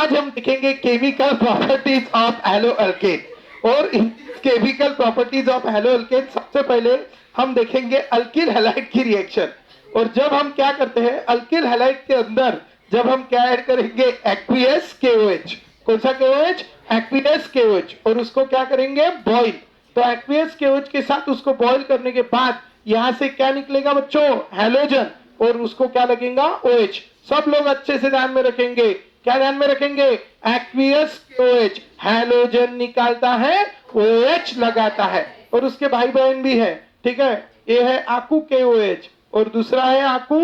आज हम देखेंगे chemical properties of haloalkane. और इन chemical properties of haloalkane सबसे पहले हम देखेंगे अल्किल हैलाइड की रिएक्शन। और जब हम क्या करते हैं अल्किल हैलाइड के अंदर जब हम क्या ऐड करेंगे एक्वियस केओएच। कौन सा केओएच? Aqueous KOH. और उसको क्या करेंगे बॉइल। तो एक्वियस केओएच के साथ उसको बॉइल करने के बाद यहां से क्या निकलेगा बच्चों? हैलोजन। और उसको क्या लगेगा? ओएच। सब लोग अच्छे से ध्यान में रखेंगे। क्या ध्यान में रखेंगे? एक्वियस OH हैलोजन निकालता है, OH लगाता है। और उसके भाई बहन भी है, ठीक है। ये है आकू KOH और दूसरा है आकू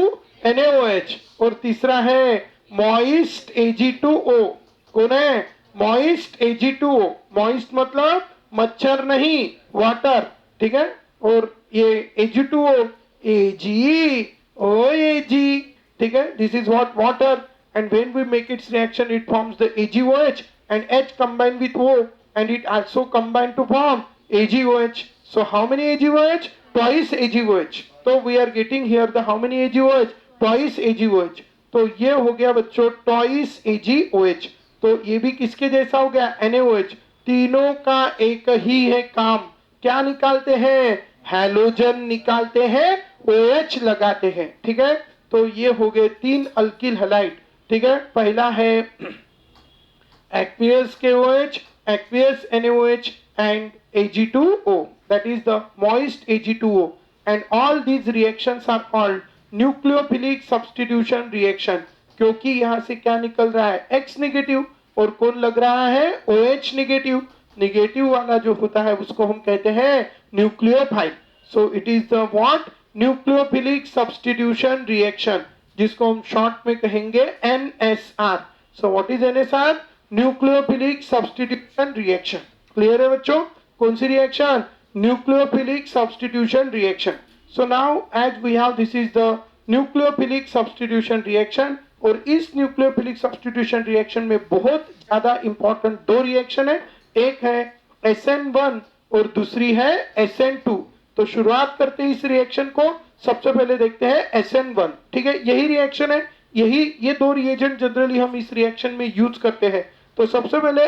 NaOH और तीसरा है मॉइस्ट Ag2O। कौन है? Moist Ag2O। मॉइस्ट मतलब मच्छर नहीं, वाटर, ठीक है। और ये Ag2O AgOAg, ठीक है। This is what water, and when we make its reaction it forms the AgOH and H combined with O and it also combined to form AgOH. So how many AgOH? Twice AgOH. So we are getting here the how many AgOH? Twice AgOH. तो ये हो गया बच्चों twice AgOH। तो ये भी किसके जैसा हो गया? NaOH। तीनों का एक ही है काम। क्या निकालते हैं? हैलोजन निकालते हैं, OH लगाते हैं, ठीक है। तो ये हो गए तीन अल्किल हैलाइड, ठीक है। पहला है aqueous KOH, aqueous NaOH and Ag2O, that is the moist Ag2O, and all these reactions are called nucleophilic substitution reaction। क्योंकि यहां से क्या निकल रहा है? X नेगेटिव और कौन लग रहा है? OH negative. नेगेटिव वाला जो होता है उसको हम कहते हैं nucleophile. So it is the what? Nucleophilic substitution reaction, जिसको हम शॉर्ट में कहेंगे NSR। So what is NSR? Nucleophilic substitution reaction. Clear है बच्चों? कौन सी reaction? Nucleophilic substitution reaction. So now as we have this is the nucleophilic substitution reaction. और इस न्यूक्लियोफिलिक सब्स्टिट्यूशन रिएक्शन में बहुत ज्यादा इंपॉर्टेंट दो रिएक्शन है। एक है SN1 और दूसरी है SN2। तो शुरुआत करते हैं इस रिएक्शन को। सबसे पहले देखते हैं SN1, ठीक है। यही रिएक्शन है, यही ये दो रिएजेंट जनरली हम इस रिएक्शन में यूज करते हैं। तो सबसे पहले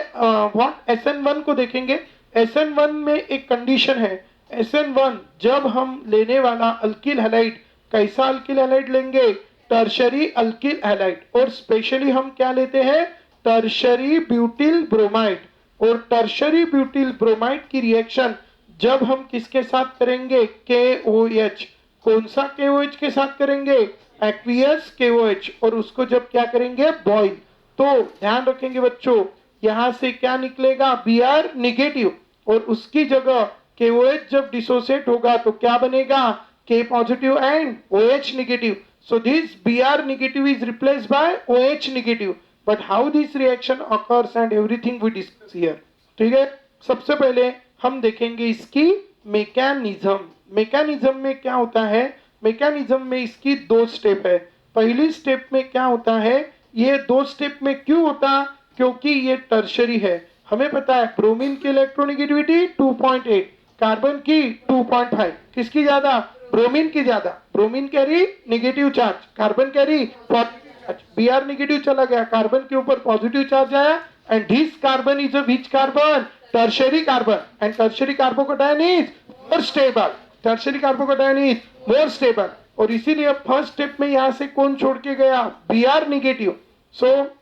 व्हाट SN1 को देखेंगे। SN1 में एक कंडीशन है। SN1 जब हम लेने वाला अल्किल हैलाइड, कैसा अल्किल हैलाइड लेंगे? Tertiary alkyl halide. और स्पेशली हम क्या लेते हैं? Tertiary butyl bromide. और टर्शरी ब्यूटिल ब्रोमाइड की रिएक्शन जब हम किसके साथ करेंगे? KOH। कौन सा KOH के साथ करेंगे? Aqueous KOH। और उसको जब क्या करेंगे? बॉइल। तो ध्यान रखेंगे बच्चों, यहां से क्या निकलेगा? Br negative. और उसकी जगह KOH जब डिसोसिएट होगा तो क्या बनेगा? K positive and OH negative. So this Br negative is replaced by OH negative. But how this reaction occurs and everything we discuss here. ठीक है। सबसे पहले हम देखेंगे इसकी मैकेनिज्म। मैकेनिज्म में क्या होता है? मैकेनिज्म में इसकी दो स्टेप है। पहली स्टेप में क्या होता है? ये दो स्टेप में क्यों होता? क्योंकि ये टर्शरी है। हमें पता है ब्रोमीन की इलेक्ट्रोनेगेटिविटी 2.8, कार्बन की 2.5। किसकी ज्यादा? ब्रोमीन की ज्यादा। Bromine carry negative charge, carbon carry positive charge. Br negative चला गया, कार्बन के ऊपर पॉजिटिव चार्ज आया। And this carbon is a which carbon? Tertiary carbon. And tertiary carbocation is more stable. Tertiary carbocation is more stable. और इसीलिए first step में यहां से कौन छोड़ के गया? Br negative. सो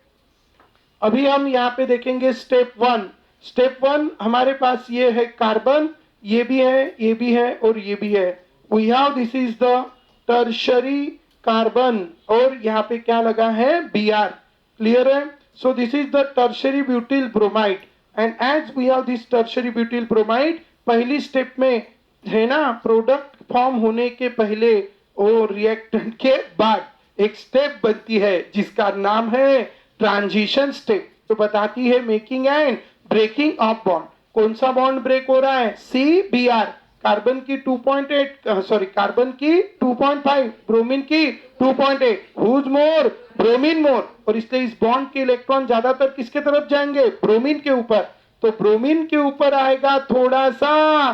अभी हम यहाँ पे देखेंगे स्टेप 1। स्टेप 1 हमारे पास ये है कार्बन, ये भी है, ये भी है और ये भी है। We have this is the tertiary carbon और यहाँ पे क्या लगा है? Br। क्लियर है? So this is the tertiary butyl bromide and as we have this tertiary butyl bromide, पहली स्टेप में है ना, प्रोडक्ट फॉर्म होने के पहले और रिएक्टेंट के बाद एक स्टेप बनती है जिसका नाम है ट्रांजिशन स्टेप। तो बताती है making and breaking of bond. कौन सा बॉन्ड ब्रेक हो रहा है? CBr। कार्बन की 2.8 सॉरी कार्बन की 2.5, ब्रोमीन की 2.8। हुज मोर? ब्रोमीन मोर। और इसलिए इस बॉन्ड के इलेक्ट्रॉन ज्यादातर किसके तरफ जाएंगे? ब्रोमीन के ऊपर। तो ब्रोमीन के ऊपर आएगा थोड़ा सा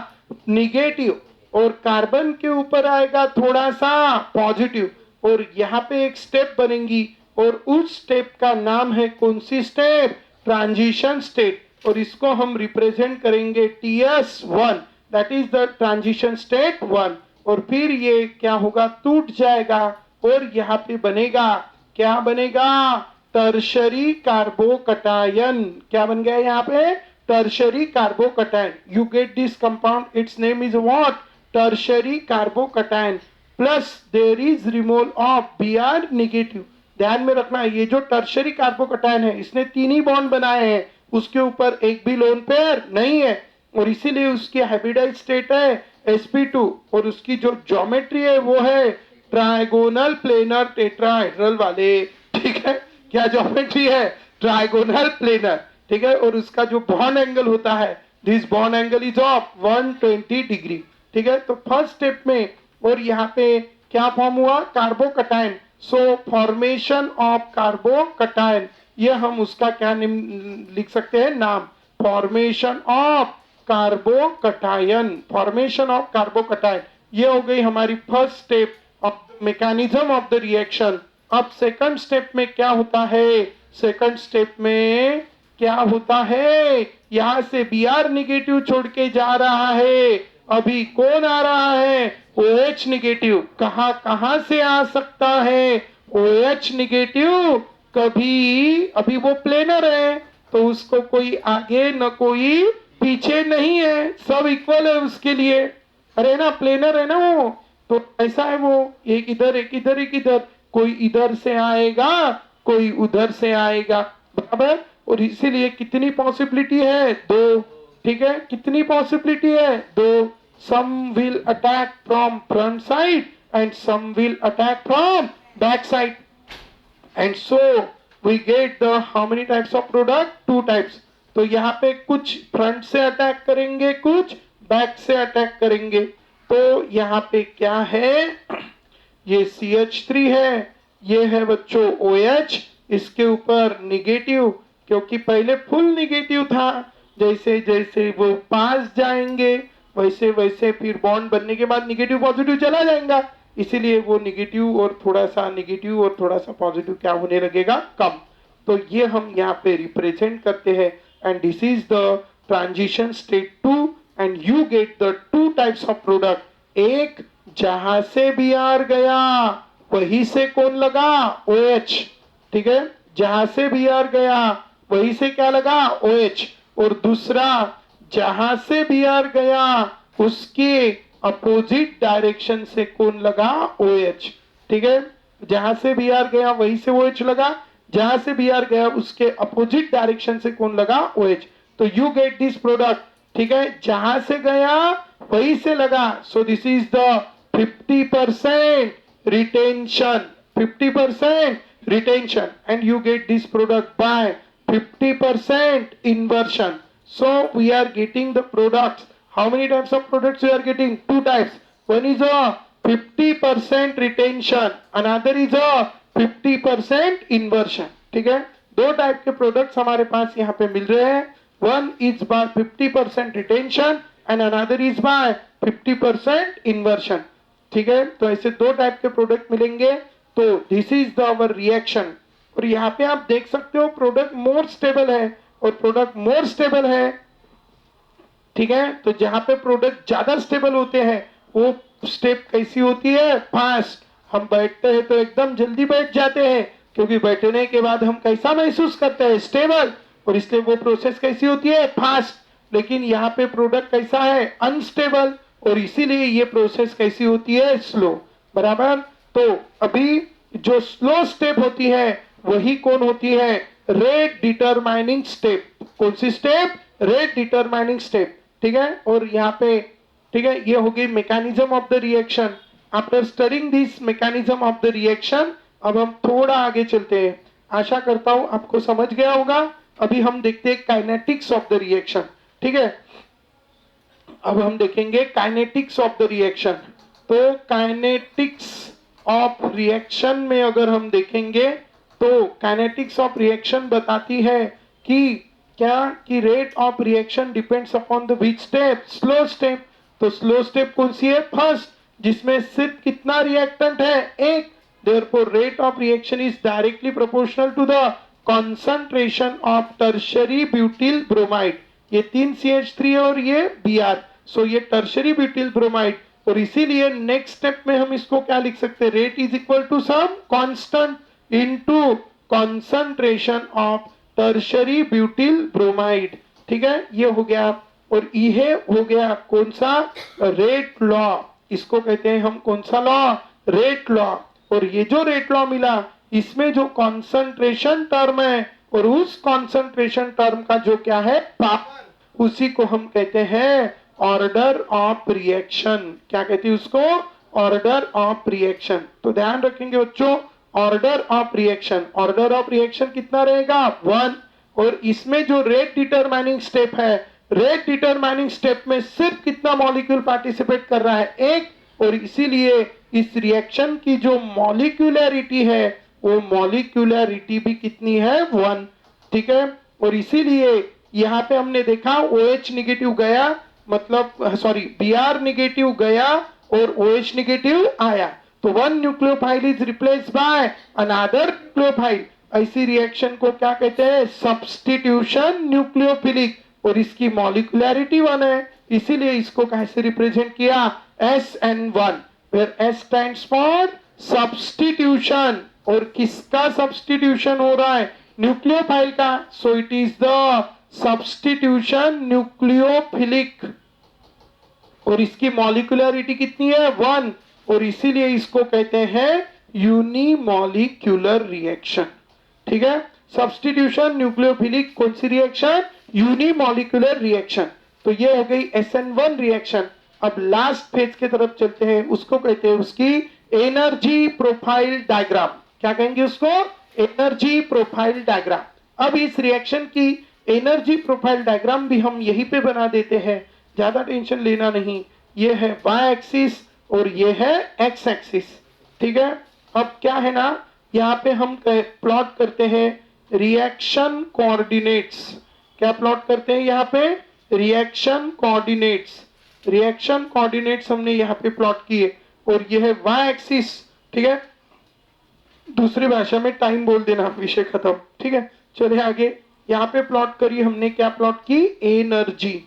निगेटिव और कार्बन के ऊपर आएगा थोड़ा सा पॉजिटिव। और यहाँ पे एक स्टेप बनेगी और उस स्टेप का नाम है कौन सी स्टेप? Transition state. और इसको हम रिप्रेजेंट करेंगे TS1, that is the transition state 1। और फिर ये क्या होगा? टूट जाएगा और यहाँ पे बनेगा, क्या बनेगा? Tertiary carbocation. क्या बन गया यहाँ पे? Tertiary carbocation. You get this compound, its name is what? Tertiary carbocation. Plus there is removal of Br negative. ध्यान में रखना, ये जो टर्शरी कार्बोकटायन है इसने 3 ही बॉन्ड बनाए हैं, उसके ऊपर एक भी लोन पेयर नहीं है, और इसीलिए उसकी हाइब्रिडाइज्ड स्टेट है sp2। और उसकी जो ज्योमेट्री है वो है ट्राइगोनल प्लेनर टेट्राहेड्रल वाले। ठीक है, क्या ज्योमेट्री है? Trigonal planar. ठीक है, और उसका जो बॉन्ड एंगल होता है, this bond angle is of 120 degree. ठीक है, तो फर्स्ट स्टेप में, और यहाँ पे क्या फॉर्म हुआ? Carbocation. So formation of carbocation, ये हम उसका क्या लिख सकते हैं? नाम, formation of carbocation. Formation of carbocation, ये हो गई हमारी first step of mechanism of the reaction. अब सेकंड स्टेप में क्या होता है? सेकंड स्टेप में क्या होता है? यहां से Br निगेटिव छोड़ के जा रहा है, अभी कौन आ रहा है? OH negative. कहां से आ सकता है OH निगेटिव? कभी, अभी वो प्लेनर है तो उसको कोई आगे न कोई पीछे नहीं है, सब इक्वल है उसके लिए। अरे ना, प्लेनर है ना वो, तो ऐसा है वो, एक इधर एक इधर एक इधर, कोई इधर से आएगा कोई उधर से आएगा, बराबर। और इसीलिए कितनी पॉसिबिलिटी है? 2। ठीक है, कितनी पॉसिबिलिटी है? 2। Some will attack from front side and some will attack from back side, and so we get the how many types of product? 2 types. तो यहाँ पे कुछ फ्रंट से अटैक करेंगे, कुछ बैक से अटैक करेंगे। तो यहाँ पे क्या है? ये CH3 है, ये है बच्चों OH, इसके ऊपर निगेटिव, क्योंकि पहले फुल निगेटिव था, जैसे जैसे वो पास जाएंगे वैसे वैसे फिर बॉन्ड बनने के बाद निगेटिव पॉजिटिव चला जाएगा, इसीलिए वो निगेटिव और थोड़ा सा निगेटिव और थोड़ा सा पॉजिटिव क्या होने लगेगा? कम। तो ये हम यहाँ पे रिप्रेजेंट करते हैं, and this is the transition state 2, and you get the 2 types of product. एक, जहां से Br गया वहीं से कौन लगा? OH। ठीक है, जहां से Br गया वहीं से क्या लगा? OH। और दूसरा, जहां से Br गया उसके अपोजिट डायरेक्शन से कौन लगा? OH। ठीक है, जहां से Br गया वहीं से OH लगा, जहां से Br गया उसके अपोजिट डायरेक्शन से कौन लगा? OH। तो यू गेट दिस प्रोडक्ट। ठीक है, जहां से गया वहीं से लगा, सो this is the 50% retention, 50% retention, and you get this product by 50% inversion. So we are getting the products. How many types of products we are getting? 2 types. One is a 50% retention, another is a 50% inversion. ठीक है, 2 type के products हमारे पास यहाँ पे मिल रहे हैं। One is by 50% retention and another is by 50% inversion. ठीक है, तो ऐसे 2 टाइप के प्रोडक्ट मिलेंगे। तो this is the our reaction. और यहाँ पे आप देख सकते हो प्रोडक्ट मोर स्टेबल है, और प्रोडक्ट मोर स्टेबल है। ठीक है, तो जहां पे प्रोडक्ट ज्यादा स्टेबल होते हैं वो स्टेप कैसी होती है? फास्ट। हम बैठते हैं तो एकदम जल्दी बैठ जाते हैं, क्योंकि बैठने के बाद हम कैसा महसूस करते हैं? स्टेबल। और इसलिए वो प्रोसेस कैसी होती है? फास्ट। लेकिन यहाँ पे प्रोडक्ट कैसा है? अनस्टेबल, और इसीलिए ये प्रोसेस कैसी होती है? स्लो। बराबर। तो अभी जो स्लो स्टेप होती है वही कौन होती है? Rate determining step. कौन see step? Rate determining step. ठीक है, और यहाँ पे ठीक है, ये हो गई mechanism of the reaction. After studying this mechanism of the reaction, अब हम थोड़ा आगे चलते हैं। आशा करता हूं आपको समझ गया होगा। अभी हम देखते हैं काइनेटिक्स ऑफ द रिएक्शन। ठीक है, अब हम देखेंगे काइनेटिक्स ऑफ द रिएक्शन। तो काइनेटिक्स ऑफ रिएक्शन में अगर हम देखेंगे तो काइनेटिक्स ऑफ रिएक्शन बताती है कि क्या कि rate of reaction depends upon the which step? Slow step. तो स्लो स्टेप कौन सी है? फर्स्ट, जिसमें सिर्फ कितना रिएक्टेंट है? एक। therefore rate of reaction is directly proportional to the concentration of tertiary butyl bromide. ये 3CH3 और ये Br, सो ये टर्शरी ब्यूटिल ब्रोमाइड, और इसीलिए नेक्स्ट स्टेप में हम इसको क्या लिख सकते हैं, rate is equal to some constant into concentration of tertiary butyl bromide. ठीक है, ये हो गया. और ये हो गया कौन सा, रेट लॉ. इसको कहते हैं हम कौन सा लॉ, रेट लॉ. और ये जो रेट लॉ मिला, इसमें जो कॉन्सेंट्रेशन टर्म है और उस कॉन्सेंट्रेशन टर्म का जो क्या है पावर, उसी को हम कहते हैं ऑर्डर ऑफ रिएक्शन. क्या कहती है उसको, ऑर्डर ऑफ रिएक्शन. तो ध्यान रखेंगे बच्चों, order of reaction, order of reaction कितना रहेगा 1. और इसमें जो रेट डिटरमाइनिंग स्टेप है, रेट डिटरमाइनिंग स्टेप में सिर्फ कितना मॉलिक्यूल पार्टिसिपेट कर रहा है, 1. और इसीलिए इस रिएक्शन की जो मॉलिक्यूलरिटी है, वो मॉलिक्यूलरिटी भी कितनी है 1. ठीक है, और इसीलिए यहाँ पे हमने देखा OH निगेटिव गया, मतलब सॉरी Br निगेटिव गया और OH निगेटिव आया, तो one nucleophile is replace by another nucleophile. ऐसी रिएक्शन को क्या कहते हैं, सब्स्टिट्यूशन न्यूक्लियोफिलिक. और इसकी मॉलिक्यूलरिटी 1 है, इसीलिए इसको कैसे रिप्रेजेंट किया, SN1, where S stands for substitution. और किसका सब्स्टिट्यूशन हो रहा है, न्यूक्लियोफाइल का, so it is the substitution nucleophilic. और इसकी मॉलिक्यूलरिटी कितनी है 1, और इसीलिए इसको कहते हैं यूनिमॉलिक्यूलर रिएक्शन. ठीक है, सब्स्टिट्यूशन न्यूक्लियोफिलिक कौन सी रिएक्शन, यूनिमॉलिक्यूलर रिएक्शन. तो ये हो गई SN1 रिएक्शन. अब लास्ट फेज की तरफ चलते हैं, उसको कहते हैं उसकी एनर्जी प्रोफाइल डायग्राम. क्या कहेंगे उसको, एनर्जी प्रोफाइल डायग्राम. अब इस रिएक्शन की एनर्जी प्रोफाइल डायग्राम भी हम यहीं पे बना देते हैं, ज्यादा टेंशन लेना नहीं. ये है y एक्सिस और ये है x एक्सिस. ठीक है, अब क्या है ना, यहाँ पे हम प्लॉट करते हैं रिएक्शन कोऑर्डिनेट्स. क्या प्लॉट करते हैं यहाँ पे, रिएक्शन कोऑर्डिनेट्स. रिएक्शन कोऑर्डिनेट्स हमने यहाँ पे प्लॉट किए, और ये है y एक्सिस. ठीक है, दूसरी भाषा में टाइम बोल देना, विषय खत्म. ठीक है, चलिए आगे. यहाँ पे प्लॉट करी हमने, क्या प्लॉट की, एनर्जी.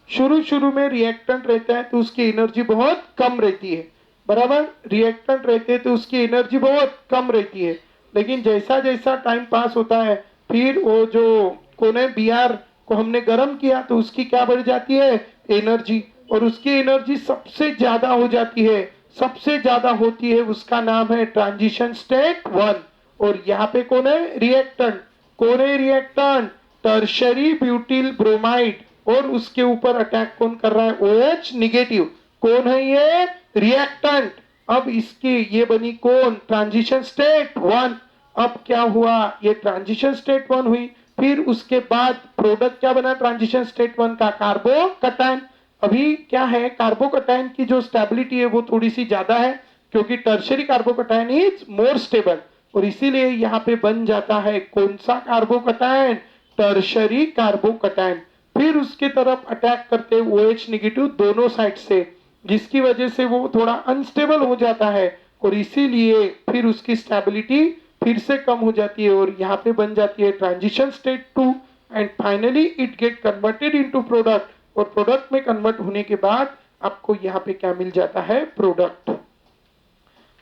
शुरू में रिएक्टेंट रहता है तो उसकी एनर्जी बहुत कम रहती है, बराबर. रिएक्टेंट रहते हैं तो उसकी एनर्जी बहुत कम रहती है, लेकिन जैसा जैसा टाइम पास होता है, फिर वो जो कौन है Br को हमने गर्म किया तो उसकी क्या बढ़ जाती है, एनर्जी. और उसकी एनर्जी सबसे ज्यादा हो जाती है, सबसे ज्यादा होती है, उसका नाम है ट्रांजिशन स्टेट 1. और यहाँ पे कौन है, रिएक्टेंट. कौन है रिएक्टेंट, टर्शरी ब्यूटिल ब्रोमाइड. और उसके ऊपर अटैक कौन कर रहा है, OH निगेटिव. कौन है ये, रिएक्टेंट. अब इसकी ये बनी कौन, ट्रांजिशन स्टेट 1. अब क्या हुआ, ये ट्रांजिशन स्टेट 1 हुई, फिर उसके बाद प्रोडक्ट क्या बना ट्रांजिशन स्टेट 1 का, कार्बोकैटायन. अभी क्या है, कार्बोकैटायन की जो स्टेबिलिटी है वो थोड़ी सी ज्यादा है, क्योंकि tertiary carbocation is more stable. और इसीलिए यहाँ पे बन जाता है कौन सा कार्बोकैटायन, टर्शरी कार्बोकैटायन. फिर उसके तरफ अटैक करते OH निगेटिव दोनों साइड से, जिसकी वजह से वो थोड़ा अनस्टेबल हो जाता है, और इसीलिए फिर उसकी स्टेबिलिटी फिर से कम हो जाती है, और यहाँ पे बन जाती है transition state 2. And finally it get converted into product. और प्रोडक्ट में कन्वर्ट होने के बाद आपको यहाँ पे क्या मिल जाता है, प्रोडक्ट.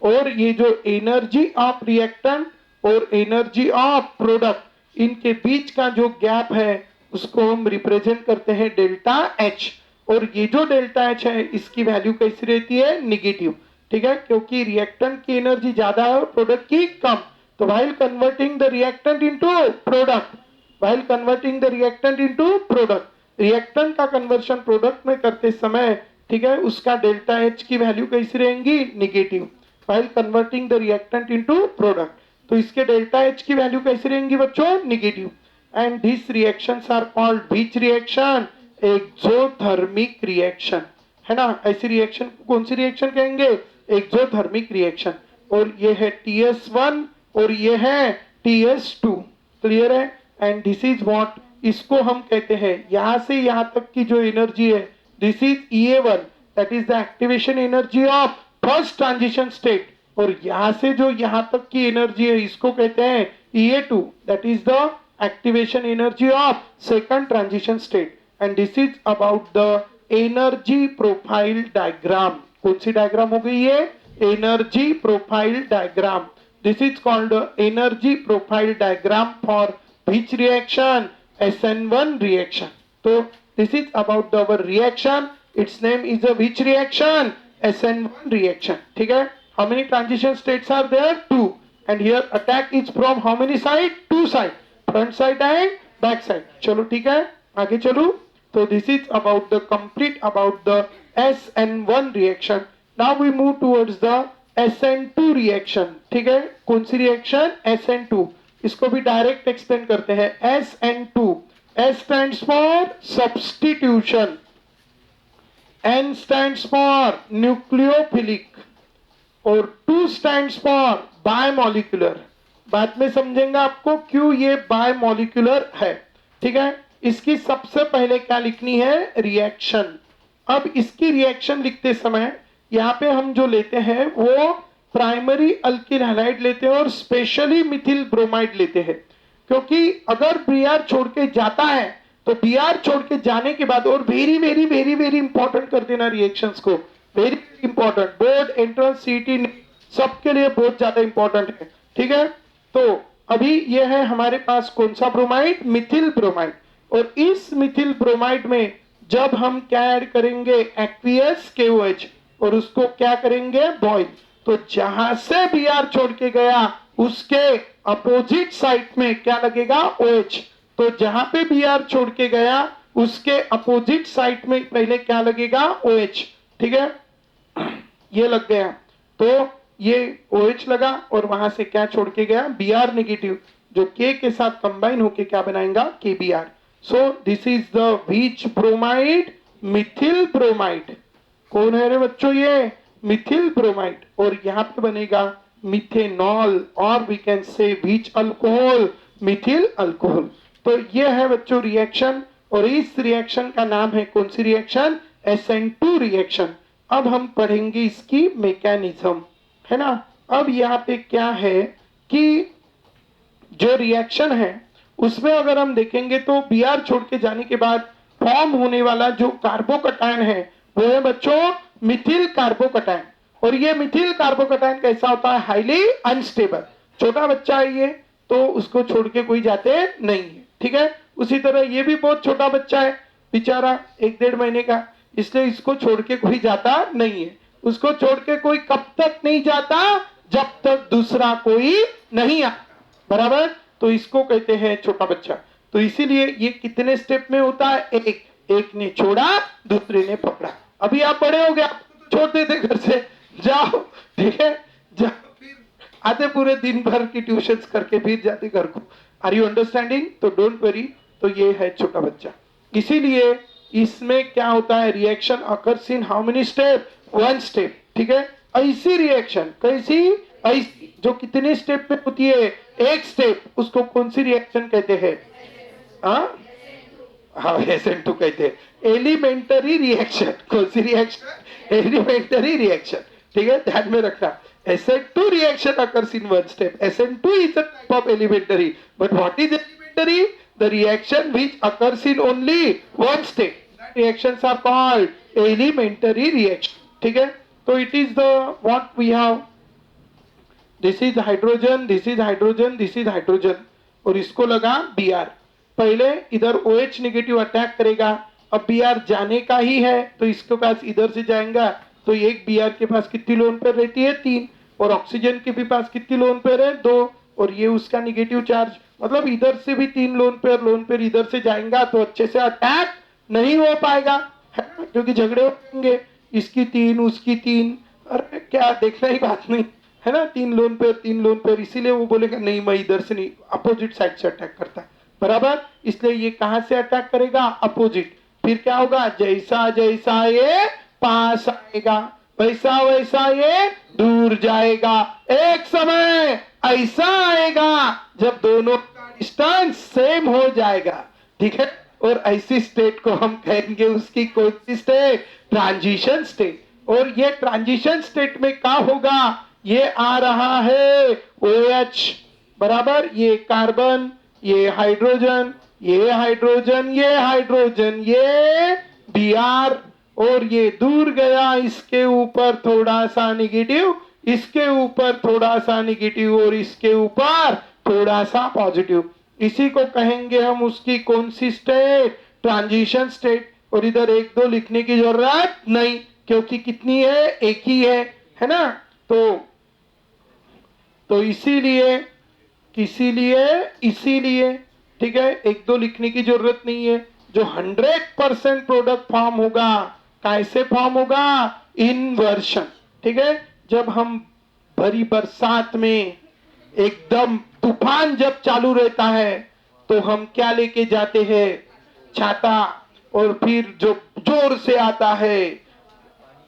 और ये जो एनर्जी ऑफ रिएक्टेंट और एनर्जी ऑफ प्रोडक्ट, इनके बीच का जो गैप है उसको हम रिप्रेजेंट करते हैं डेल्टा H. और ये जो डेल्टा H है, इसकी वैल्यू कैसी रहती है, निगेटिव. ठीक है, क्योंकि रिएक्टेंट की एनर्जी ज्यादा है और प्रोडक्ट की कम. तो while converting the reactant into product, while converting the reactant into product, reactant का कन्वर्शन प्रोडक्ट में करते समय, ठीक है, उसका डेल्टा H की वैल्यू कैसी रहेंगी, negative. while converting the reactant into product, तो इसके डेल्टा H की वैल्यू कैसी रहेंगी बच्चों, negative. And this reactions are called which reaction, exothermic reaction. है ना, ऐसी रिएक्शन कौन सी रिएक्शन कहेंगे, एक्सोथर्मिक रिएक्शन. और ये है TS1 और ये है TS2. क्लियर है. एंड दिस इज व्हाट, इसको हम कहते हैं, यहां से यहां तक की जो एनर्जी है, this is EA1, that is the activation energy of first transition state. और यहां से जो यहां तक की एनर्जी है इसको कहते हैं EA2, that is the activation energy of second transition state. And this is about the energy profile diagram. कौन सी डायग्राम हो गई ये? Energy profile diagram. This is called energy profile diagram for which reaction? SN1 reaction. So this is about the our reaction. Its name is a which reaction? SN1 reaction. ठीक है? How many transition states are there? 2. And here attack is from how many side? 2 side. Front side and back side. चलो ठीक है? आगे चलो. So this is about the complete about the SN1 reaction. Now we move towards the SN2 reaction. ठीक है? कौन सी reaction? SN2. इसको भी डायरेक्ट एक्सप्लेन करते हैं। SN2, S stands for substitution, N stands for nucleophilic और 2 stands for बायमोलिकुलर। बाद में समझेंगे आपको क्यों ये बायमोलिकुलर है। ठीक है, इसकी सबसे पहले क्या लिखनी है? रिएक्शन। अब इसकी रिएक्शन लिखते समय यहाँ पे हम जो लेते हैं वो प्राइमरी अल्किल हैलाइड लेते हैं और स्पेशली मिथिल ब्रोमाइड लेते हैं, क्योंकि अगर Br छोड़ के जाता है तो Br छोड़ के जाने के बाद, और very very very very important कर देना रिएक्शंस को, वेरी इंपॉर्टेंट, बोर्ड एंट्रेंस सीटी सबके लिए बहुत ज्यादा इंपॉर्टेंट है। ठीक है, तो अभी ये है हमारे पास कौन सा ब्रोमाइड? Methyl bromide. और इस मिथिल ब्रोमाइड में जब हम क्या ऐड करेंगे? एक्वियस KOH, और उसको क्या करेंगे? बॉइल। तो जहां से Br छोड़ के गया उसके अपोजिट साइड में क्या लगेगा? OH। तो जहां पे Br छोड़ के गया उसके अपोजिट साइड में पहले क्या लगेगा? OH। ठीक है, ये लग गया, तो ये OH लगा और वहां से क्या छोड़ के गया? Br नेगेटिव, जो K के साथ कंबाइन होके क्या बनाएगा? KBr। So this is the which bromide? Methyl bromide. कौन है रे बच्चों? ये मिथिल ब्रोमाइड। और यहाँ पे बनेगा मिथेनॉल, और we can say which alcohol? Methyl alcohol. तो ये है बच्चों रिएक्शन, और इस रिएक्शन का नाम है कौन सी रिएक्शन? SN2 reaction. अब हम पढ़ेंगे इसकी मैकेनिज्म, है ना। अब यहाँ पे क्या है कि जो रिएक्शन है उसमें अगर हम देखेंगे तो Br छोड़ के जाने के बाद फॉर्म होने वाला जो कार्बोकटायन है वो है बच्चों मिथिल कार्बोकटायन। और ये मिथिल कार्बोकटायन कैसा होता है? Highly unstable. छोटा बच्चा है ये, तो उसको छोड़ के कोई जाते नहीं है। ठीक है, उसी तरह ये भी बहुत छोटा बच्चा है बेचारा, 1-1.5 महीने का, इसलिए इसको छोड़ के कोई जाता नहीं है। उसको छोड़ के कोई कब तक नहीं जाता? जब तक दूसरा कोई नहीं आता, बराबर। तो इसको कहते हैं छोटा बच्चा। तो इसीलिए ये कितने स्टेप में होता है? एक ने छोड़ा, दूसरे ने पकड़ा। अभी आप बड़े हो गए, छोड़ देते घर से, जाओ, ठीक है, जाओ, फिर आते पूरे दिन भर की ट्यूशंस करके फिर जाते घर को। Are you understanding? तो डोंट वरी। तो ये है छोटा बच्चा। इसीलिए इसमें क्या होता है? Reaction occurs in how many step? 1 step. ठीक है, ऐसी रिएक्शन कैसी? ऐसी जो कितने स्टेप में होती है? 1 स्टेप। उसको कौन सी रिएक्शन कहते हैं? हाँ, SN2 कहते हैं। Elementary reaction. कौन सी रिएक्शन? Elementary reaction. ठीक है, ध्यान में रखना। SN2 reaction occurs in 1 step. SN2 is a type of elementary. But what is elementary? The reaction which occurs in only 1 step. That reactions are called elementary reaction. ठीक है, तो it is the what we have. This is hydrogen, this is hydrogen, this is hydrogen. और इसको लगा Br। पहले इधर OH negative attack करेगा। अब Br जाने का ही है तो इसके पास इधर से जाएगा, तो एक Br के पास कितनी लोन पेयर रहती है? 3। और ऑक्सीजन के भी पास कितनी लोन पेयर है? 2। और ये उसका नेगेटिव चार्ज, मतलब इधर से भी 3 लोन पेयर इधर से जाएगा तो अच्छे से अटैक नहीं हो पाएगा, है ना, क्योंकि झगड़े होंगे, इसकी 3 उसकी 3। अरे क्या देखना ही बात नहीं है ना, 3 लोन पेयर, इसीलिए वो बोलेगा नहीं मैं इधर से नहीं, अपोजिट साइड से अटैक करता है, बराबर। इसलिए ये कहां से अटैक करेगा? अपोजिट। फिर क्या होगा? जैसा जैसा ये पास आएगा वैसा वैसा ये दूर जाएगा। एक समय ऐसा आएगा जब दोनों का डिस्टेंस सेम हो जाएगा। ठीक है, और ऐसी स्टेट को हम कहेंगे उसकी कौन सी स्टेट? Transition state. और ये ट्रांजिशन स्टेट में क्या होगा? ये आ रहा है OH बराबर, ये कार्बन, ये हाइड्रोजन, ये हाइड्रोजन, ये हाइड्रोजन, ये Br, और ये दूर गया इसके ऊपर थोड़ा सा निगेटिव, इसके ऊपर थोड़ा सा निगेटिव, और इसके ऊपर थोड़ा सा पॉजिटिव। इसी को कहेंगे हम उसकी कौन सी स्टेट, ट्रांजिशन स्टेट। और इधर एक दो लिखने की जरूरत नहीं, क्योंकि कितनी है, एक ही है ना। तो इसीलिए इसीलिए ठीक है, एक दो लिखने की जरूरत नहीं है। जो 100% प्रोडक्ट फॉर्म होगा, कैसे फॉर्म होगा, इन्वर्शन। ठीक है, जब हम भरी बरसात में एकदम तूफान जब चालू रहता है, तो हम क्या लेके जाते हैं, छाता। और फिर जो जोर से आता है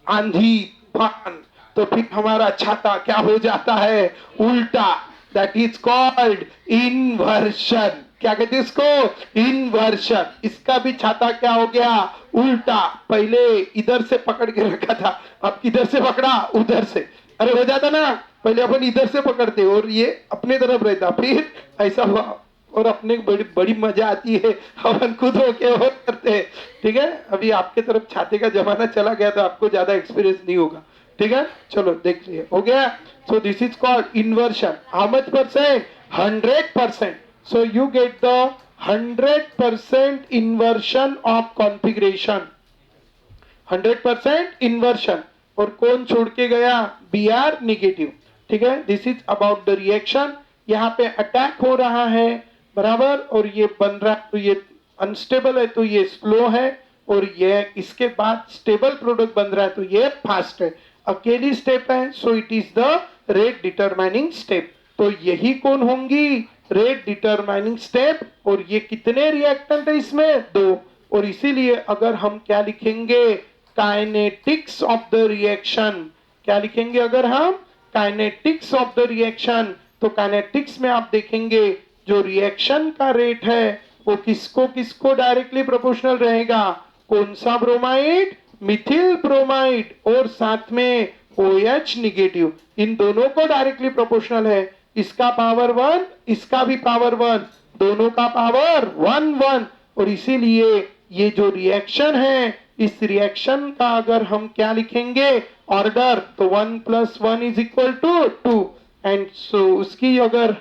आंधी तूफान, तो फिर हमारा छाता क्या हो जाता है, उल्टा। That is called inversion. क्या कहते हैं इसको, इन्वर्शन। इसका भी छाता क्या हो गया, उल्टा। पहले इधर से पकड़ के रखा था, अब किधर से पकड़ा, उधर से। अरे हो जाता ना, पहले अपन इधर से पकड़ते और ये अपने तरफ रहता, फिर ऐसा हुआ। और अपने बड़ी बड़ी मजा आती है, अपन खुद होके और करते हैं। ठीक है, अभी आपके तरफ छाते का जमाना चला गया, तो आपको ज्यादा एक्सपीरियंस नहीं होगा। ठीक है, चलो देख लिए, हो गया। सो this is called inversion. How much percent, 100%। So you get the 100% inversion of configuration, 100% inversion. और कौन छोड़ के गया, Br निगेटिव। ठीक है, this is about the reaction. यहाँ पे अटैक हो रहा है बराबर, और ये बन रहा, तो ये अनस्टेबल है, तो ये स्लो है। और ये इसके बाद स्टेबल प्रोडक्ट बन रहा है, तो ये फास्ट है। अकेली स्टेप है, सो it is the rate determining step. तो यही कौन होंगी, रेट डिटरमाइनिंग स्टेप। और ये कितने रिएक्टेंट है इसमें, 2। और इसीलिए अगर हम क्या लिखेंगे, काइनेटिक्स ऑफ द रिएक्शन, क्या लिखेंगे अगर हम, काइनेटिक्स ऑफ द रिएक्शन। तो काइनेटिक्स में आप देखेंगे जो रिएक्शन का रेट है वो किसको किसको डायरेक्टली प्रोपोर्शनल रहेगा, कौन सा ब्रोमाइड, मिथिल ब्रोमाइड, और साथ में OH निगेटिव, इन दोनों को डायरेक्टली प्रोपोर्शनल है। इसका पावर 1, इसका भी पावर 1, दोनों का पावर 1 1। और इसीलिए ये जो रिएक्शन है, इस रिएक्शन का अगर हम क्या लिखेंगे, ऑर्डर, तो 1 + 1 = 2। एंड सो उसकी अगर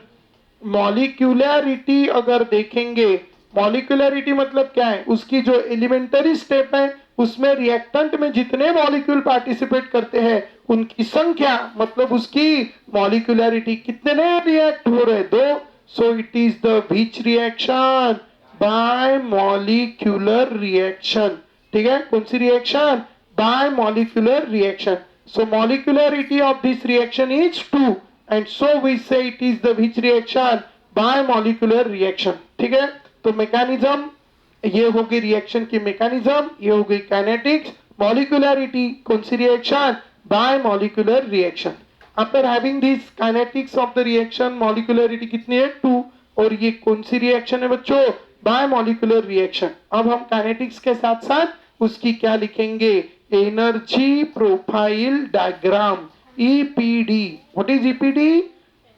मॉलिक्यूलरिटी अगर देखेंगे, मॉलिक्यूलरिटी मतलब क्या है, उसकी जो एलिमेंटरी स्टेप है उसमें रिएक्टेंट में जितने मॉलिक्यूल पार्टिसिपेट करते हैं उनकी संख्या, मतलब उसकी मॉलिक्यूलरिटी, कितने रिएक्ट हो रहे, 2। So it is the which reaction, bimolecular reaction. ठीक है, कौन सी reaction, bimolecular reaction. So molecularity of this reaction is 2, and so we say it is the which reaction, by molecular reaction। ठीक है, तो mechanism, ये हो गई रिएक्शन की मैकेनिज्म, ये हो गई काइनेटिक्स। मॉलिक्यूलरिटी, कौन सी reaction, bimolecular reaction. After having this kinetics of the reaction, molecularity कितनी है, 2। और ये कौन सी रिएक्शन है बच्चों, बाय मॉलिक्यूलर रिएक्शन। अब हम काइनेटिक्स के साथ साथ उसकी क्या लिखेंगे, energy profile diagram, EPD। What is EPD?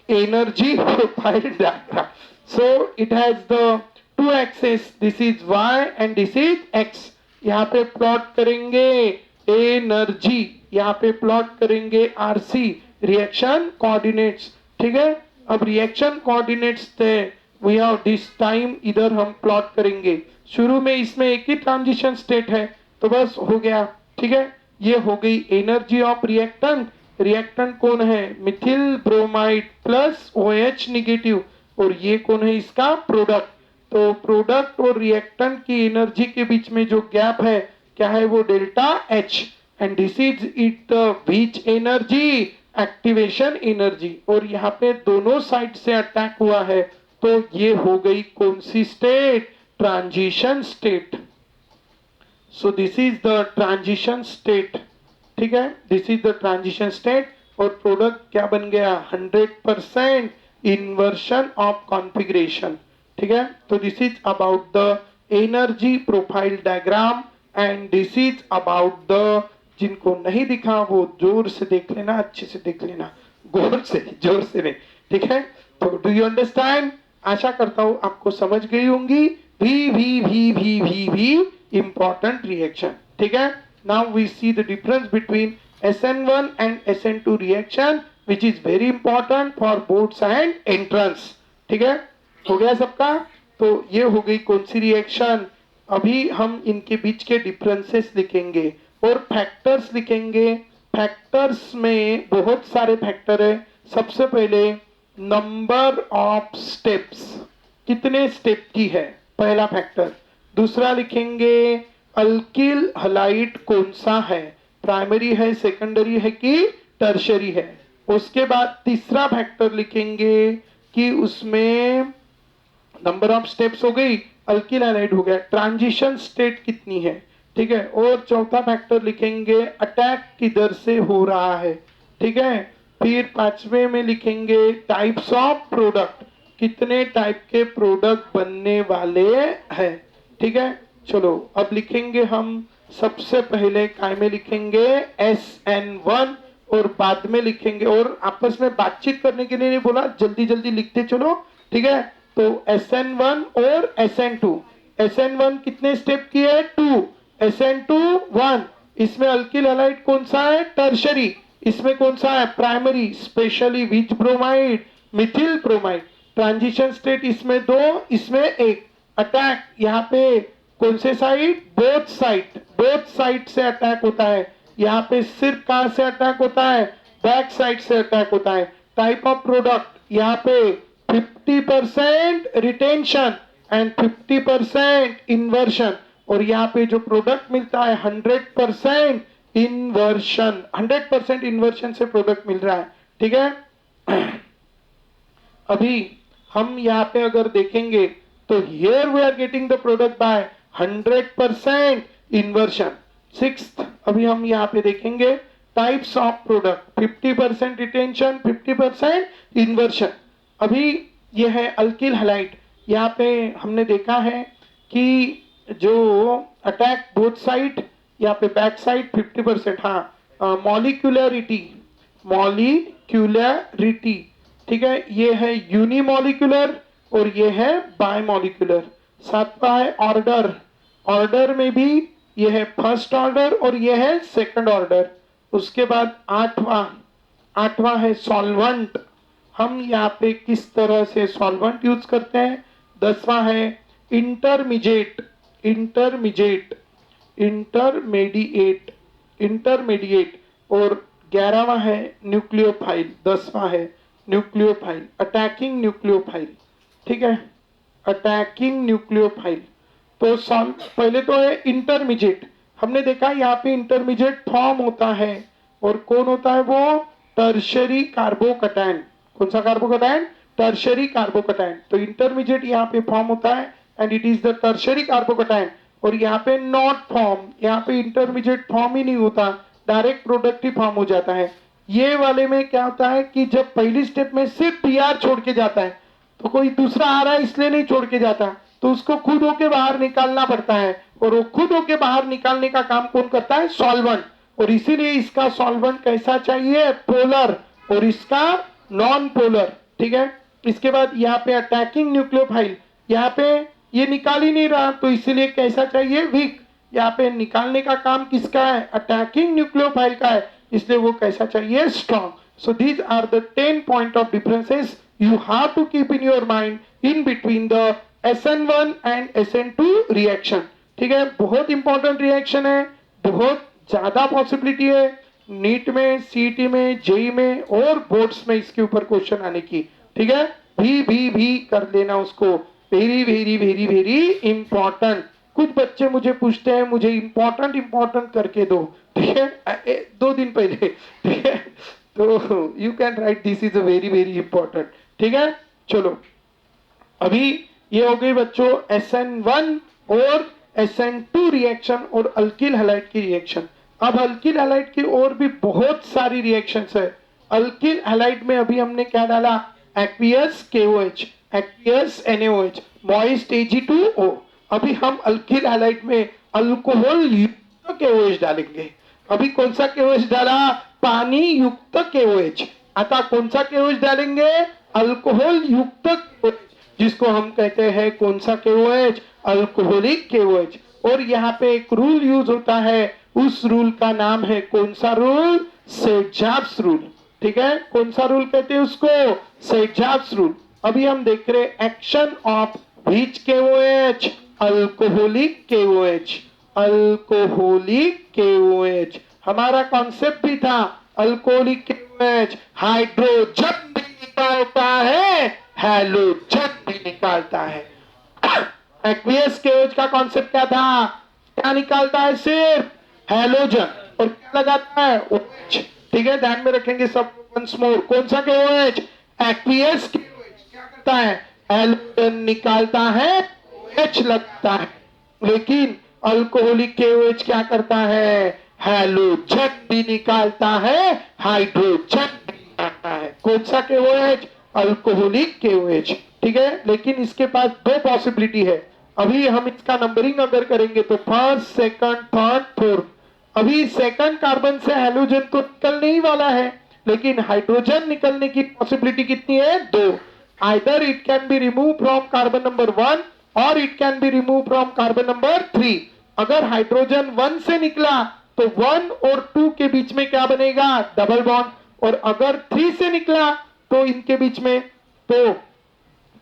Energy profile diagram. So it has the 2 axes. This is Y and this is X. यहाँ पे प्लॉट करेंगे एनर्जी, यहाँ पे प्लॉट करेंगे RC, रिएक्शन कोऑर्डिनेट्स। ठीक है, अब रिएक्शन कोऑर्डिनेट्स थे, वी हैव दिस टाइम, इधर हम प्लॉट करेंगे। शुरू में इसमें एक ही ट्रांजिशन स्टेट है, तो बस हो गया। ठीक है, ये हो गई एनर्जी ऑफ रिएक्टेंट। रिएक्टेंट कौन है, Mithil bromide plus OH negative, और ये कौन है, इसका प्रोडक्ट। तो प्रोडक्ट और रिएक्टेंट की एनर्जी के बीच में जो गैप है क्या है, वो delta H। And this is it which energy, activation energy. और यहाँ पे दोनों साइड से अटैक हुआ है, तो ये हो गई कौन सी state, transition state. So this is the transition state. ठीक है, this is the transition state. और प्रोडक्ट क्या बन गया, 100% इन्वर्शन ऑफ कॉन्फ़िगरेशन। ठीक है, तो this is about the energy profile diagram, and this is about the, जिनको नहीं दिखा वो जोर से देख लेना, अच्छे से देख लेना, गौर से, जोर से नहीं, ठीक है। तो डू यू अंडरस्टैंड? आशा करता हूं आपको समझ गई होंगी। भी इंपॉर्टेंट रिएक्शन, ठीक है। Now we see the difference between SN1 and SN2 reaction which is very important for boards and entrance, ठीक है। हो गया सबका? तो ये हो गई कौन सी रिएक्शन। अभी हम इनके बीच के डिफरेंसेस लिखेंगे और फैक्टर्स लिखेंगे। फैक्टर्स में बहुत सारे फैक्टर है। सबसे पहले नंबर ऑफ स्टेप्स, कितने स्टेप की है, पहला फैक्टर। दूसरा लिखेंगे अल्किल हलाइड कौन सा है, प्राइमरी है, सेकेंडरी है कि टर्शरी है। उसके बाद तीसरा फैक्टर लिखेंगे कि उसमें नंबर ऑफ स्टेप्स हो गई, अल्किल हैलाइड हो गया, ट्रांजिशन स्टेट कितनी है, ठीक है। और चौथा फैक्टर लिखेंगे अटैक किधर से हो रहा है, ठीक है। फिर पांचवे में लिखेंगे टाइप्स ऑफ प्रोडक्ट, कितने टाइप के प्रोडक्ट बनने वाले हैं, ठीक है। चलो अब लिखेंगे हम सबसे पहले काय में लिखेंगे SN1 और बाद में लिखेंगे, और आपस में बातचीत करने के लिए नहीं बोला, जल्दी जल्दी लिखते चलो, ठीक है। तो SN1 और SN2, SN1 कितने स्टेप की है, 2, SN2 1। इसमें अल्किल हैलाइड कौन सा है, टर्शरी। इसमें कौन सा है, primary, specially which bromide, methyl bromide. Transition state इसमें 2, इसमें 1। अटैक यहाँ पे कौन से side, both side, both side से अटैक होता है। यहाँ पे सिर्फ कहां से अटैक होता है, बैक साइड से अटैक होता है। टाइप ऑफ प्रोडक्ट यहाँ पे 50% रिटेंशन एंड 50% इन्वर्शन, और यहाँ पे जो प्रोडक्ट मिलता है 100% इन्वर्शन, 100% इन्वर्शन से प्रोडक्ट मिल रहा है, ठीक है। अभी हम यहाँ पे अगर देखेंगे तो here we are getting the product by 100% inversion. Sixth, अभी हम यहाँ पे देखेंगे types of product, 50% retention, 50% inversion. अभी ये है अल्किल हैलाइड। यहाँ पे हमने देखा है कि जो अटैक बोथ साइड, यहाँ पे बैक साइड 50%, हाँ। मॉलिक्यूलरिटी, मॉलिक्यूलरिटी, ठीक है, ये है यूनिमॉलिक्यूलर और ये है बायमॉलिक्यूलर। सातवां है ऑर्डर, ऑर्डर में भी ये है फर्स्ट ऑर्डर और ये है सेकंड ऑर्डर। उसके बाद आठवां है सॉल्वेंट, हम यहाँ पे किस तरह से सॉल्वेंट यूज करते हैं। 10वां है इंटरमीडिएट, इंटरमीडिएट, इंटरमीडिएट, इंटरमीडिएट। और 11वां है न्यूक्लियोफाइल, 10वां है न्यूक्लियोफाइल, अटैकिंग न्यूक्लियोफाइल, ठीक है, अटैकिंग न्यूक्लियोफाइल। तो पहले तो है इंटरमीडिएट। हमने देखा यहाँ पे इंटरमीडिएट फॉर्म होता है, और कौन होता है वो, टर्शरी कार्बोकैटायन। कौन सा कार्बोकैटायन, टर्शरी कार्बोकैटायन। तो इंटरमीडिएट यहाँ पे फॉर्म होता है and it is the tertiary carbocation. और यहाँ पे नॉट फॉर्म, यहाँ पे इंटरमीडिएट फॉर्म ही नहीं होता, डायरेक्ट प्रोडक्ट ही फॉर्म हो जाता है। ये वाले में क्या होता है कि जब पहली स्टेप में सिर्फ PR छोड़ के जाता है, तो कोई दूसरा आ रहा है इसलिए नहीं छोड़ के जाता, तो उसको खुद होके बाहर निकालना पड़ता है, और वो खुद होके बाहर निकालने का काम कौन करता है, सॉल्वेंट। और इसीलिए इसका सॉल्वेंट कैसा चाहिए, पोलर, और इसका नॉन पोलर, ठीक है। इसके बाद यहाँ पे अटैकिंग न्यूक्लियोफाइल, यहाँ पे ये निकाल ही नहीं रहा, तो इसीलिए कैसा चाहिए, वीक। यहाँ पे निकालने का काम किसका है, अटैकिंग न्यूक्लियोफाइल का है, इसलिए वो कैसा चाहिए, strong. So these are the 10 point of differences you have to keep in your mind in between the SN1 and SN2 reaction, ठीक है। बहुत इंपॉर्टेंट रिएक्शन है, बहुत ज्यादा पॉसिबिलिटी है नीट में, सीटी में, जेई में और बोर्ड्स में इसके ऊपर क्वेश्चन आने की, ठीक है। भी कर लेना उसको, very very very very important. कुछ बच्चे मुझे पूछते हैं मुझे इंपॉर्टेंट करके दो, ठीक है, 2 दिन पहले, ठीक है। तो you can write this is a very very important, ठीक है। चलो अभी ये हो गई बच्चों SN1 और SN2 रिएक्शन और अल्किल हैलाइड की रिएक्शन। अब अल्किल हैलाइड की और भी बहुत सारी रिएक्शंस है। अल्किल हैलाइड में अभी हमने क्या डाला, aqueous KOH, aqueous NaOH, moist Ag2O। अभी हम अल्किल हैलाइड में अल्कोहल युक्त KOH डालेंगे। अभी कौन सा KOH डाला, पानी युक्त KOH। आता कौन सा KOH डालेंगे? अल्कोहल युक्त KOH, जिसको हम कहते हैं कौन सा KOH? Alcoholic KOH। और यहाँ पे एक रूल यूज होता है, उस रूल का नाम है कौन सा रूल? Set-jars rule. ठीक है, कौन सा रूल कहते हैं उसको? Set-jars rule. अभी हम देख रहे action of which KOH? Alcoholic KOH। Alcoholic KOH हमारा कॉन्सेप्ट भी था। अल्कोहलिक KOH हाइड्रोजन भी निकालता है, हैलोजन भी निकालता है। एक्वियस KOH का कॉन्सेप्ट क्या था? क्या निकालता है? सिर्फ हैलोजन। और क्या लगाता है? OH। ठीक है, ध्यान में रखेंगे सब। वंस मोर, कौन सा KOH? एक्वियस KOH क्या करता है? हैलोजन निकालता है, OH लगता है। लेकिन अल्कोहलिक KOH क्या करता है? हैलोजन भी निकालता है, हाइड्रोजन भी निकालता है। कौन सा KOH? Alcoholic KOH। ठीक है, लेकिन इसके पास दो पॉसिबिलिटी है। अभी हम इसका नंबरिंग अगर करेंगे तो फर्स्ट, सेकंड, थर्ड, फोर्थ। अभी सेकंड कार्बन से हैलोजन तो निकलने ही वाला है, लेकिन हाइड्रोजन निकलने की पॉसिबिलिटी कितनी है? दो। Either it can be remove from carbon number 1 और it can be remove from carbon number 3। अगर हाइड्रोजन 1 से निकला तो 1 और 2 के बीच में क्या बनेगा? Double bond. और अगर 3 से निकला तो इनके बीच में, तो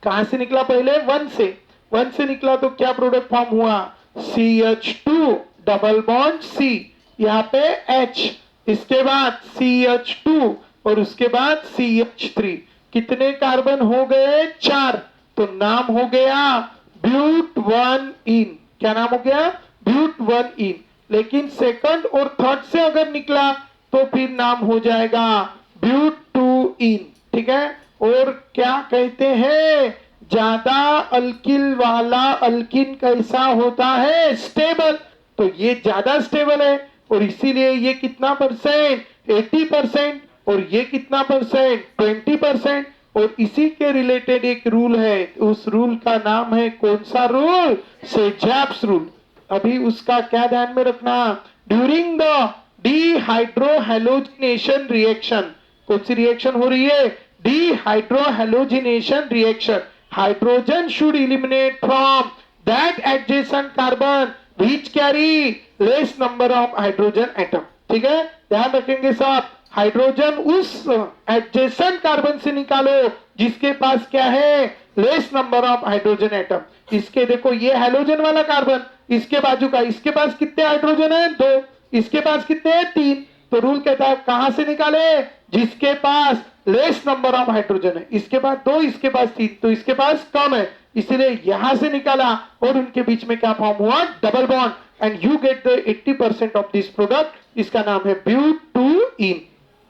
कहां से निकला? पहले 1 से। 1 से निकला तो क्या प्रोडक्ट फॉर्म हुआ? CH2 डबल बॉन्ड C, यहाँ पे H, इसके बाद CH2 और उसके बाद CH3। कितने कार्बन हो गए? 4। तो नाम हो गया ब्यूट-1-इन। क्या नाम हो गया? ब्यूट-1-इन। लेकिन सेकंड और थर्ड से अगर निकला तो फिर नाम हो जाएगा ब्यूट-2-इन। ठीक है, और क्या कहते हैं? ज्यादा अल्किल वाला अल्किन कैसा होता है? स्टेबल। तो ये ज्यादा स्टेबल है और इसीलिए ये कितना परसेंट? 80%। और ये कितना परसेंट? 20%। और इसी के रिलेटेड एक रूल है, उस रूल का नाम है कौन सा रूल? Set-jars rule. अभी उसका क्या ध्यान में रखना? ड्यूरिंग द डिहाइड्रोहैलोजिनेशन रिएक्शन, कौन सी रिएक्शन हो रही है? Dehydrohalogenation reaction. Hydrogen should eliminate from that adjacent carbon which carry less number of hydrogen atom. ठीक है, ध्यान रखेंगे साहब। हाइड्रोजन उस एडजेसेंट कार्बन से निकालो जिसके पास क्या है? Less number of hydrogen atom. इसके देखो, ये हैलोजन वाला कार्बन, इसके बाजू का, इसके पास कितने हाइड्रोजन है? 2। इसके पास कितने हैं? 3। तो रूल कहता है कहां से निकाले? जिसके पास लेस नंबर ऑफ हाइड्रोजन है। इसके पास 2, इसके पास 3, तो इसके पास कम है, इसलिए यहां से निकाला और उनके बीच में क्या फॉर्म हुआ? Double bond. And you get the 80% of this product. इसका नाम है ब्यूट-2-इन।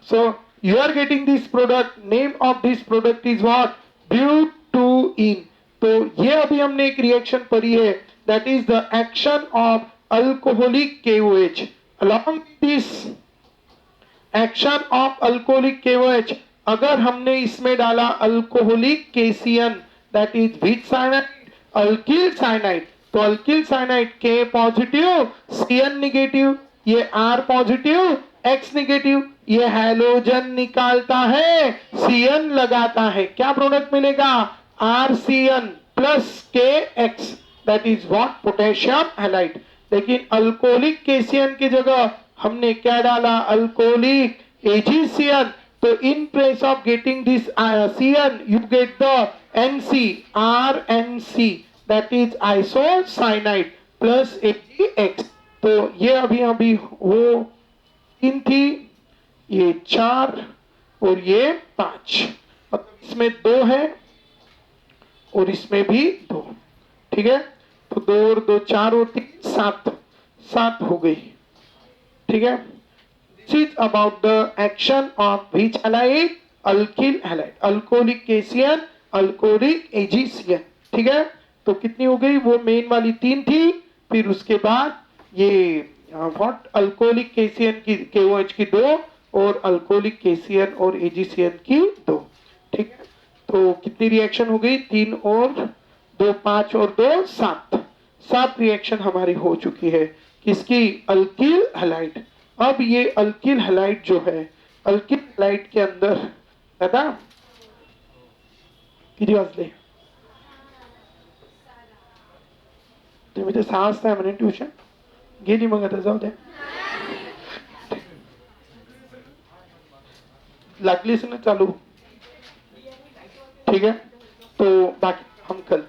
So you are getting this product, name of this product is what? ब्यूट-2-इन। तो ये अभी हमने एक रिएक्शन पढ़ी है, that is the action of alcoholic KOH। along this action of alcoholic KOH, अगर हमने इसमें डाला alcoholic KCN, that is which cyanide? Alkyl cyanide. तो alkyl cyanide K positive, CN negative, ये R पॉजिटिव, X निगेटिव, ये halogen निकालता है, CN लगाता है। क्या प्रोडक्ट मिलेगा? RCN plus KX, that is what? Potassium halide. लेकिन अल्कोहलिक KCN की जगह हमने क्या डाला? Alcoholic AgCN। तो in place of getting this CN you get the NC, RNC, that is isocyanide plus AgX। तो ये अभी वो 3 थी, ये 4 और ये 5। इसमें 2 है और इसमें भी 2। ठीक है, तो 2 और 2 4 और 3 7 हो गई। ठीक है, this is about the action of which halide? Alkyl halide. Alcoholic KCN, alcoholic AgCN। ठीक है, तो कितनी हो गई? वो मेन वाली 3 थी, फिर उसके बाद ये व्हाट? अल्कोहलिक KCN की KOH की 2 और अल्कोहलिक KCN और AgCN की 2। ठीक है, तो कितनी रिएक्शन हो गई? 3 और 2 5 और 2 7 रिएक्शन हमारी हो चुकी है। किसकी? Alkyl halide. अब ये अल्किल हैलाइड जो है, अल्किल हैलाइड के अंदर दादा किती वाजले? तुम्ही तर 6 वाजता आहे म्हणे ट्युशन. गेली मग आता, जाऊ द्या. लागलीच ना चालू. ठीक है, तो बाकी हम कल